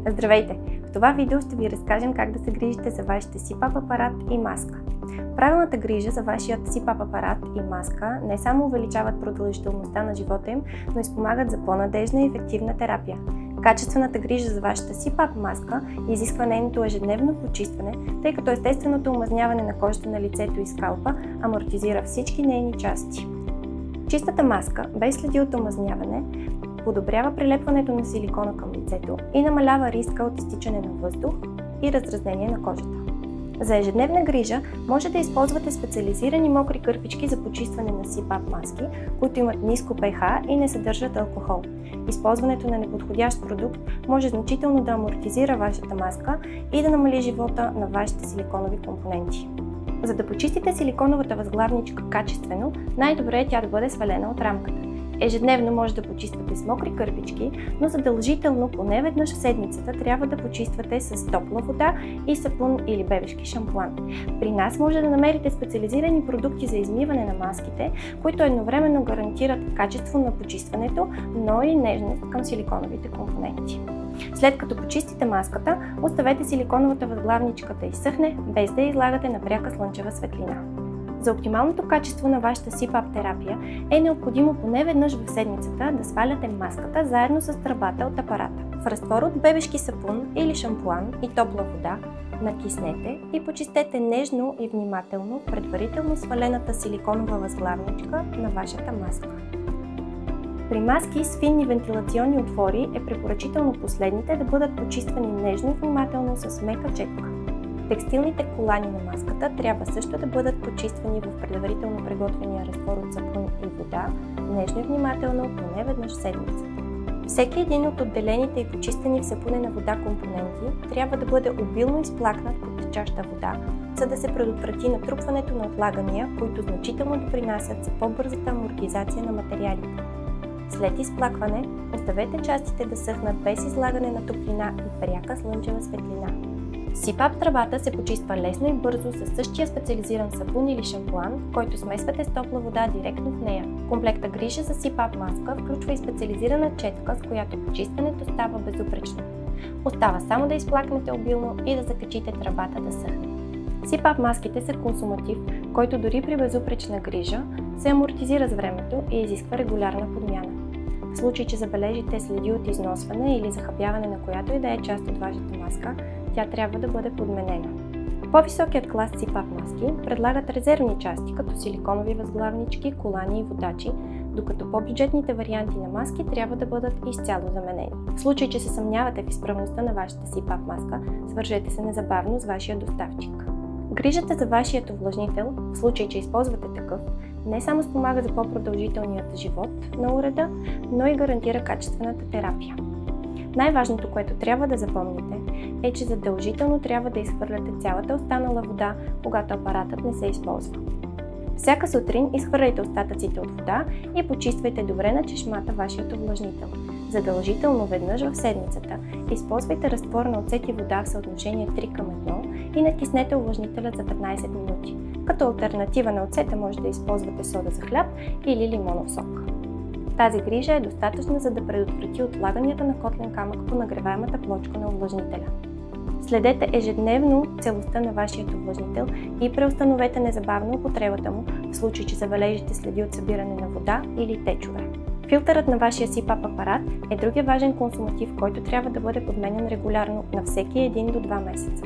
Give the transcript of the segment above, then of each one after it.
Здравейте! В това видео ще ви разкажем как да се грижите за вашите CPAP апарат и маска. Правилната грижа за вашият CPAP апарат и маска не само увеличават продължителността на живота им, но и спомагат за по-надежна и ефективна терапия. Качествената грижа за вашата CPAP маска изисква нейното ежедневно почистване, тъй като естественото омазняване на кожата на лицето и скалпа амортизира всички нейни части. Чистата маска, без следи от омазняване, подобрява прилепването на силикона към лицето и намалява риска от изтичане на въздух и раздразнение на кожата. За ежедневна грижа може да използвате специализирани мокри кърпички за почистване на CPAP маски, които имат ниско pH и не съдържат алкохол. Използването на неподходящ продукт може значително да амортизира вашата маска и да намали живота на вашите силиконови компоненти. За да почистите силиконовата възглавничка качествено, най-добре е тя да бъде свалена от рамката. Ежедневно може да почиствате с мокри кърпички, но задължително поне веднъж в седмицата трябва да почиствате с топла вода и сапун или бебешки шампуан. При нас може да намерите специализирани продукти за измиване на маските, които едновременно гарантират качество на почистването, но и нежност към силиконовите компоненти. След като почистите маската, оставете силиконовата възглавничка да изсъхне, без да я излагате на пряка слънчева светлина. За оптималното качество на вашата CPAP терапия е необходимо поне веднъж в седмицата да сваляте маската заедно с тръбата от апарата. В разтвор от бебешки сапун или шампуан и топла вода накиснете и почистете нежно и внимателно предварително свалената силиконова възглавничка на вашата маска. При маски с финни вентилационни отвори е препоръчително последните да бъдат почиствани нежно и внимателно с мека четка. Текстилните колани на маската трябва също да бъдат почиствани в предварително приготвения разтвор от сапун и вода, нежно и внимателно, поне веднъж в седмицата. Всеки един от отделените и почистени в сапунена вода компоненти трябва да бъде обилно изплакнат под течаща вода, за да се предотврати натрупването на отлагания, които значително допринасят за по-бързата амортизация на материалите. След изплакване, оставете частите да съхнат без излагане на топлина и пряка слънчева светлина. CPAP тръбата се почиства лесно и бързо със същия специализиран сапун или шампуан, който смесвате с топла вода директно в нея. Комплекта грижа за CPAP маска включва и специализирана четка, с която почистването става безупречно. Остава само да изплакнете обилно и да закачите тръбата да съхне. CPAP маските са консуматив, който дори при безупречна грижа се амортизира с времето и изисква регулярна подмяна. В случай, че забележите следи от износване или захабяване на която и да е част от вашата маска, тя трябва да бъде подменена. По-високият клас CPAP маски предлагат резервни части, като силиконови възглавнички, колани и водачи, докато по-бюджетните варианти на маски трябва да бъдат изцяло заменени. В случай, че се съмнявате в изправността на вашата CPAP маска, свържете се незабавно с вашия доставчик. Грижата за вашият увлажнител, в случай, че използвате такъв, не само спомага за по-продължителният живот на уреда, но и гарантира качествената терапия. Най-важното, което трябва да запомните, е, че задължително трябва да изхвърляте цялата останала вода, когато апаратът не се използва. Всяка сутрин изхвърляйте остатъците от вода и почиствайте добре на чешмата вашият увлажнител. Задължително веднъж в седмицата използвайте разтвор на оцет и вода в съотношение 3:1 и накиснете увлажнителя за 15 минути. Като алтернатива на оцета може да използвате сода за хляб или лимонов сок. Тази грижа е достатъчна, за да предотврати отлаганията на котлен камък по нагреваемата плочка на увлажнителя. Следете ежедневно целостта на вашия увлажнител и преустановете незабавно употребата му, в случай, че забележите следи от събиране на вода или течове. Филтърът на вашия CPAP апарат е другия важен консуматив, който трябва да бъде подменян регулярно на всеки 1 до 2 месеца.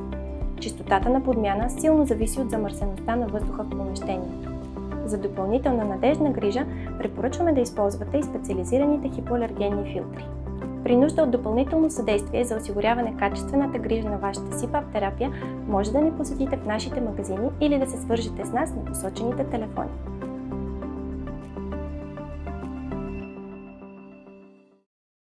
Честотата на подмяна силно зависи от замърсеността на въздуха в помещението. За допълнителна надеждна грижа препоръчваме да използвате и специализираните хипоалергенни филтри. При нужда от допълнително съдействие за осигуряване качествената грижа на вашата CPAP терапия, може да ни посетите в нашите магазини или да се свържете с нас на посочените телефони.